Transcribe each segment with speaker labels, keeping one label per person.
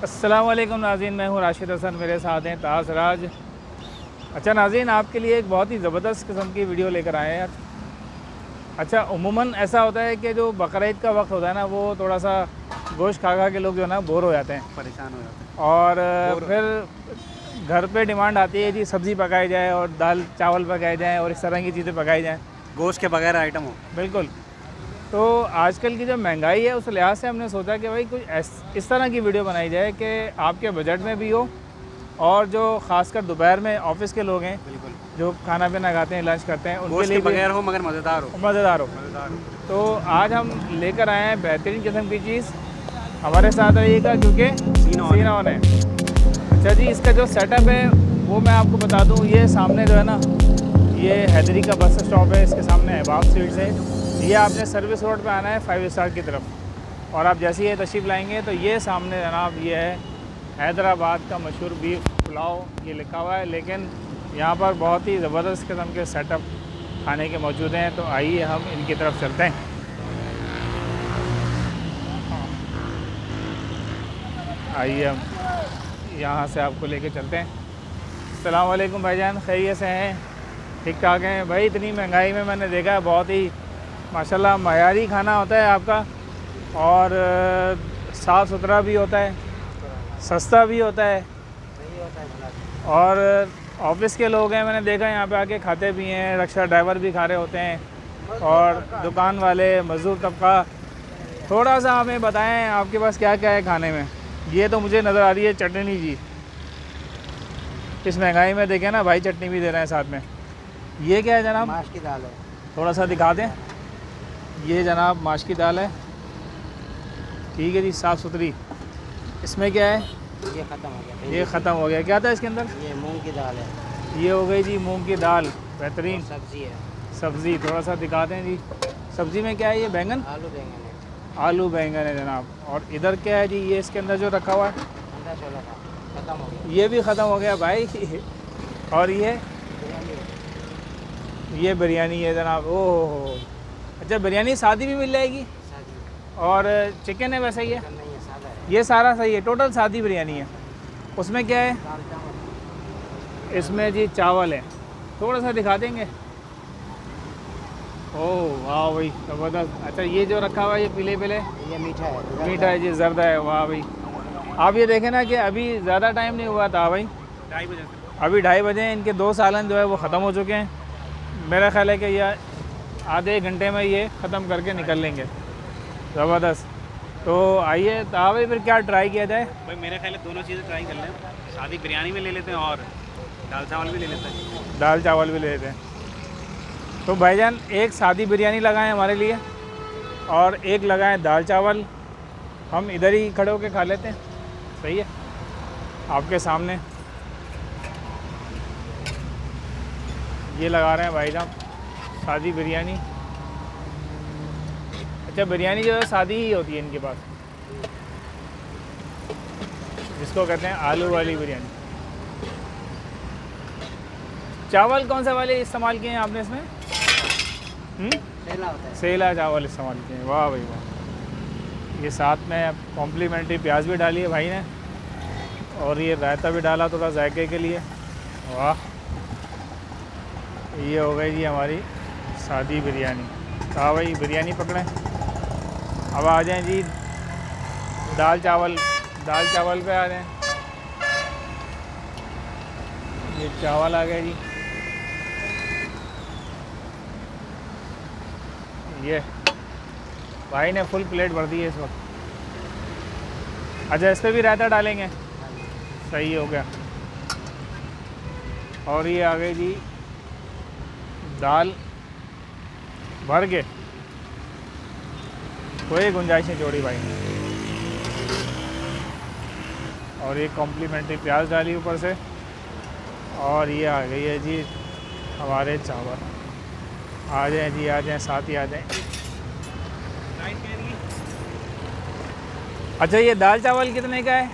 Speaker 1: अस्सलाम वालेकुम नाज़रीन, मैं हूँ राशिद हसन, मेरे साथ हैं ताज राज। अच्छा नाज़रीन, आपके लिए एक बहुत ही ज़बरदस्त किस्म की वीडियो लेकर आए हैं आज। अच्छा, उमूमन ऐसा होता है कि जो बकरीद का वक्त होता है ना, वो थोड़ा सा गोश्त खा के लोग जो है ना बोर हो जाते हैं,
Speaker 2: परेशान हो जाते हैं
Speaker 1: और फिर घर पे डिमांड आती है जी सब्ज़ी पकाई जाए और दाल चावल पकाए जाएँ और इस तरह की चीज़ें पकाई जाएँ,
Speaker 2: गोश्त के बगैर आइटम हो।
Speaker 1: बिल्कुल। तो आजकल की जो महंगाई है उस लिहाज से हमने सोचा कि भाई कुछ इस तरह की वीडियो बनाई जाए कि आपके बजट में भी हो, और जो ख़ासकर दोपहर में ऑफिस के लोग हैं
Speaker 2: बिल्कुल,
Speaker 1: जो खाना पीना खाते हैं, लंच करते हैं, उनके
Speaker 2: गोश्त
Speaker 1: लिए
Speaker 2: के
Speaker 1: भी
Speaker 2: बगैर हो मगर मज़ेदार हो।
Speaker 1: मज़ेदार हो। तो आज हम लेकर आए हैं बेहतरीन किस्म की चीज़। हमारे साथ रहिएगा क्योंकि सीन ऑन है। अच्छा जी, इसका जो सेटअप है वो मैं आपको बता दूं। ये सामने जो है ना, ये हैदरी का बस स्टॉप है, इसके सामने अहबाब स्वीट्स है। ये आपने सर्विस रोड पे आना है 5 स्टार की तरफ, और आप जैसे ये तशरीफ़ लाएंगे तो ये सामने जनाब ये है हैदराबाद का मशहूर बीफ पुलाव, ये लिखा हुआ है। लेकिन यहाँ पर बहुत ही ज़बरदस्त किस्म के सेटअप खाने के मौजूद हैं, तो आइए हम इनकी तरफ चलते हैं। आइए हम यहाँ से आपको लेके चलते हैं। अस्सलाम वालेकुम भाईजान, खैरियत से हैं? ठीक ठाक हैं भाई। इतनी महंगाई में मैंने देखा है बहुत ही माशाल्लाह मयारी खाना होता है आपका, और साफ़ सुथरा भी होता है, सस्ता भी होता है, और ऑफिस के लोग हैं मैंने देखा यहाँ पे आके खाते भी हैं, रिक्शा ड्राइवर भी खा रहे होते हैं, और दुकान वाले, मज़दूर तबका। थोड़ा सा हमें बताएं आपके पास क्या क्या है खाने में। ये तो मुझे नज़र आ रही है चटनी जी, इस महंगाई में देखें ना भाई, चटनी भी दे रहे हैं साथ में। ये क्या है जनाब?
Speaker 2: माश की दाल है।
Speaker 1: थोड़ा सा दिखा दें। ये जनाब माश की दाल है, ठीक है जी, साफ़ सुथरी। इसमें क्या है?
Speaker 2: ये ख़त्म हो गया।
Speaker 1: ये ख़त्म हो गया। क्या था इसके अंदर?
Speaker 2: ये मूंग की दाल है।
Speaker 1: ये हो गई जी मूंग की दाल, बेहतरीन
Speaker 2: सब्ज़ी है।
Speaker 1: सब्ज़ी। थोड़ा सा दिखाते हैं जी, सब्ज़ी में क्या है? ये बैंगन,
Speaker 2: आलू बैंगन है।
Speaker 1: आलू बैंगन है जनाब। और इधर क्या है जी? ये इसके अंदर जो रखा हुआ है,
Speaker 2: अंडा छोला था, ख़त्म हो गया।
Speaker 1: ये भी ख़त्म हो गया भाई। और ये बिरयानी है जनाब। ओह, अच्छा, बिरयानी सादी भी मिल जाएगी, और चिकन है वैसे ही है?
Speaker 2: नहीं है, सादा है।
Speaker 1: ये सारा सही है, टोटल सादी बिरयानी है। उसमें क्या है?
Speaker 2: दाल चावल।
Speaker 1: इसमें जी चावल है। थोड़ा सा दिखा देंगे। ओह वाह भाई, ज़बरदस्त। अच्छा, ये जो रखा हुआ है ये पीले पीले,
Speaker 2: ये मीठा है।
Speaker 1: मीठा है जी, जर्दा है। वाह भाई, आप ये देखें ना कि अभी ज़्यादा टाइम नहीं हुआ था भाई,
Speaker 2: 2:30 बजे से।
Speaker 1: अभी 2:30 बजे हैं। इनके 2 सालन जो है वो ख़त्म हो चुके हैं। मेरा ख्याल है कि ये आधे घंटे में ये ख़त्म करके निकल लेंगे। ज़बरदस्त। तो आइए तो भाई, फिर क्या ट्राई किया जाए?
Speaker 2: भाई मेरे ख्याल है दोनों चीज़ें ट्राई कर लें। सादी बिरयानी में ले लेते हैं और दाल चावल भी ले लेते हैं।
Speaker 1: दाल चावल भी ले लेते हैं। तो भाईजान एक सादी बिरयानी लगाएं हमारे लिए, और एक लगाएं दाल चावल। हम इधर ही खड़े होकर खा लेते हैं, सही है? आपके सामने ये लगा रहे हैं भाईजान सादी बिरयानी। अच्छा, बिरयानी जो है सादी ही होती है इनके पास, जिसको कहते हैं आलू वाली बिरयानी। चावल कौन सा वाले इस्तेमाल किए हैं आपने इसमें?
Speaker 2: सेला होता है।
Speaker 1: सेला चावल इस्तेमाल किए हैं। वाह भाई वाह। ये साथ में कॉम्प्लीमेंट्री प्याज भी डाली है भाई ने, और ये रायता भी डाला थोड़ा जायके के लिए। वाह, ये हो गई जी हमारी सादी बिरयानी। हाँ भाई, बिरयानी पकड़ें। अब आ जाएं जी दाल चावल पे आ जाएं। ये चावल आ गए जी, ये भाई ने फुल प्लेट भर दी है इस वक्त। अच्छा, इस पर भी रायता डालेंगे, सही हो गया। और ये आ गई जी दाल भर के, कोई गुंजाइश नहीं छोड़ी भाई ने। और ये कॉम्प्लीमेंट्री प्याज डाली ऊपर से, और ये आ गई है जी हमारे चावल। आ जाएं जी, आ जाएं, साथ ही आ जाएं। अच्छा, ये दाल चावल कितने का है?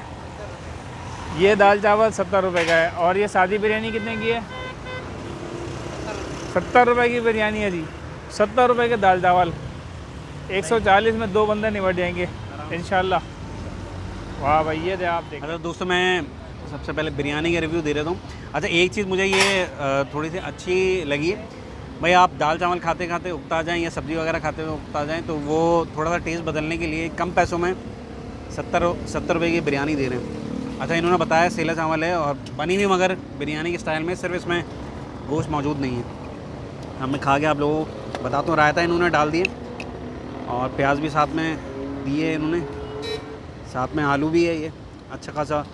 Speaker 1: ये दाल चावल 70 रुपये का है। और ये सादी बिरयानी कितने की है? 70 रुपये की बिरयानी है जी। 70 रुपये के दाल चावल। 140 में 2 बंदे निपट जाएंगे इंशाल्लाह। वाह भाई, ये दे आप देख।
Speaker 2: अच्छा दोस्तों, मैं सबसे पहले बिरयानी का रिव्यू दे देता हूँ। अच्छा, एक चीज़ मुझे ये थोड़ी सी अच्छी लगी है भाई, आप दाल चावल खाते खाते उकता जाएँ या सब्ज़ी वगैरह खाते हुए उकता जाएँ, तो वो थोड़ा सा टेस्ट बदलने के लिए कम पैसों में 70 रुपये की बिरयानी दे रहे हैं। अच्छा, इन्होंने बताया सेला चावल है और बनी हुई मगर बिरयानी के स्टाइल में, सिर्फ इसमें गोश्त मौजूद नहीं है। अब मैं खा के आप लोगों को बताता हूँ। रायता इन्होंने डाल दिए और प्याज भी साथ में दिए इन्होंने, साथ में आलू भी है, ये अच्छा खासा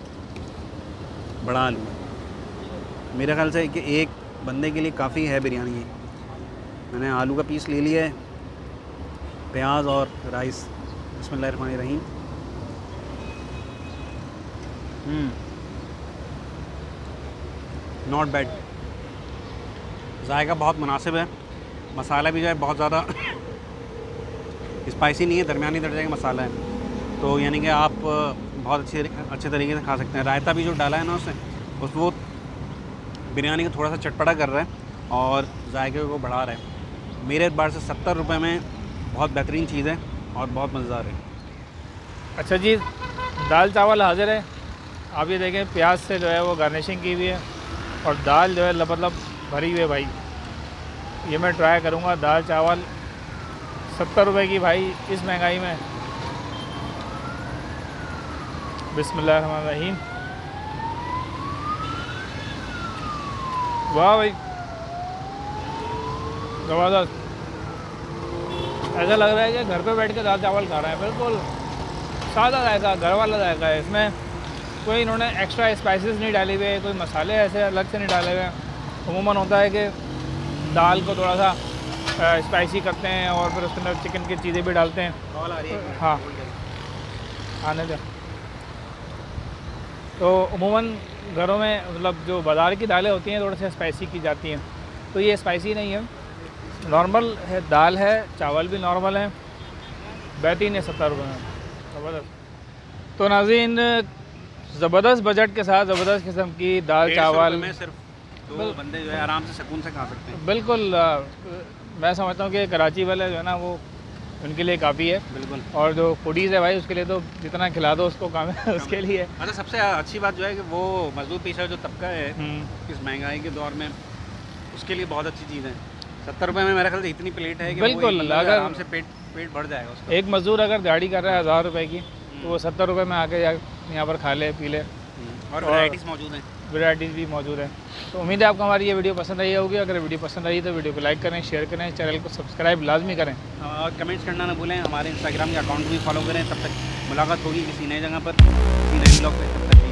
Speaker 2: बड़ा आलू है। मेरे ख्याल से कि एक बंदे के लिए काफ़ी है बिरयानी ये। मैंने आलू का पीस ले लिया है, प्याज और राइस। बिस्मिल्लाहिर्रहमानिर्रहीम। नॉट बैड, जायका बहुत मुनासिब है। मसाला भी जो है बहुत ज़्यादा स्पाइसी नहीं है, दरमियानी दर्जे का मसाला है, तो यानी कि आप बहुत अच्छे तरीके से खा सकते हैं। रायता भी जो डाला है ना उसने, वो बिरयानी को थोड़ा सा चटपटा कर रहा है और जायके को बढ़ा रहा है। मेरे एतबार से 70 रुपये में बहुत बेहतरीन चीज़ है और बहुत मज़ेदार है।
Speaker 1: अच्छा जी, दाल चावल हाजिर है। आप ये देखें, प्याज से जो है वो गार्निशिंग की हुई है और दाल जो है मतलब भरी हुई है भाई। ये मैं ट्राई करूँगा दाल चावल 70 रुपये की भाई, इस महंगाई में। बिस्मिल्लाहिर्रहमानिर्रहीम। वाह भाई, ज़बरदस्त। ऐसा लग रहा है कि घर पे बैठ के दाल चावल खा रहे हैं। बिल्कुल सादा जायका, घर वाला जायका है। इसमें कोई इन्होंने एक्स्ट्रा स्पाइसेस नहीं डाले हुए, कोई मसाले ऐसे अलग से नहीं डाले हुए। अमूमन होता है कि दाल को थोड़ा सा स्पाइसी करते हैं और फिर उसके अंदर चिकन की चीज़ें भी डालते हैं। हाँ, आने दे। तो अमूमन घरों में मतलब जो बाज़ार की दालें होती हैं थोड़ी सी स्पाइसी की जाती हैं, तो ये स्पाइसी नहीं है, नॉर्मल है। दाल है, चावल भी नॉर्मल है, बेहतरीन है 70 रुपये में। ज़बरदस्त। तो नाज़रीन, ज़बरदस्त बजट के साथ ज़बरदस्त किस्म की दाल चावल
Speaker 2: में सिर्फ दो बंदे जो है आराम से सुकून से खा सकते हैं।
Speaker 1: बिल्कुल। मैं समझता हूँ कि कराची वाले जो है ना, वो उनके लिए काफ़ी है।
Speaker 2: बिल्कुल।
Speaker 1: और जो फूडीज़ है भाई, उसके लिए तो जितना खिला दो उसको काम है, उसके लिए।
Speaker 2: अच्छा, सबसे अच्छी बात जो है कि वो मजदूर पेशा जो तबका है इस महंगाई के दौर में, उसके लिए बहुत अच्छी चीज़ है। 70 रुपये में मेरे ख्याल से इतनी प्लेट है कि
Speaker 1: बिल्कुल,
Speaker 2: वो
Speaker 1: अगर
Speaker 2: आराम से पेट भर जाएगा उसका।
Speaker 1: एक मज़दूर अगर दिहाड़ी कर रहा है 1000 रुपये की, तो वो 70 रुपये में आके यहाँ पर खा ले पी ले।
Speaker 2: और वैराइटीज़ मौजूद हैं,
Speaker 1: वैराइटीज़ भी मौजूद है। तो उम्मीद है आपको हमारी ये वीडियो पसंद आई होगी। अगर वीडियो पसंद आई तो वीडियो को लाइक करें, शेयर करें, चैनल को सब्सक्राइब लाजमी करें
Speaker 2: और कमेंट्स करना ना भूलें। हमारे इंस्टाग्राम के अकाउंट भी फॉलो करें। तब तक मुलाकात होगी किसी नई जगह पर, किसी नए ब्लॉग पे। तब तक